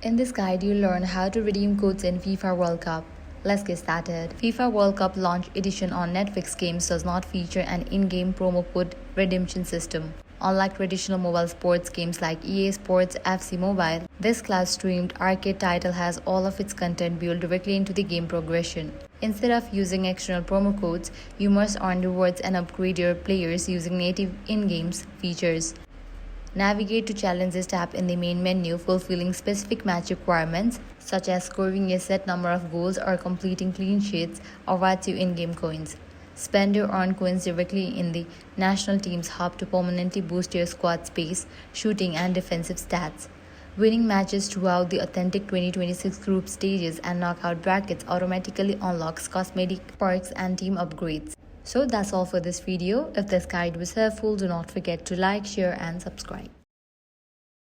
In this guide, you'll learn how to redeem codes in FIFA World Cup. Let's get started. FIFA World Cup Launch Edition on Netflix games does not feature an in-game promo code redemption system. Unlike traditional mobile sports games like EA Sports FC Mobile, this cloud-streamed arcade title has all of its content built directly into the game progression. Instead of using external promo codes, you must earn rewards and upgrade your players using native in-game features. Navigate to Challenges tab in the main menu, fulfilling specific match requirements such as scoring a set number of goals or completing clean sheets awards you in-game coins. Spend your earned coins directly in the national team's hub to permanently boost your squad space, shooting and defensive stats. Winning matches throughout the authentic 2026 group stages and knockout brackets automatically unlocks cosmetic perks and team upgrades. So that's all for this video. If this guide was helpful, do not forget to like, share and subscribe.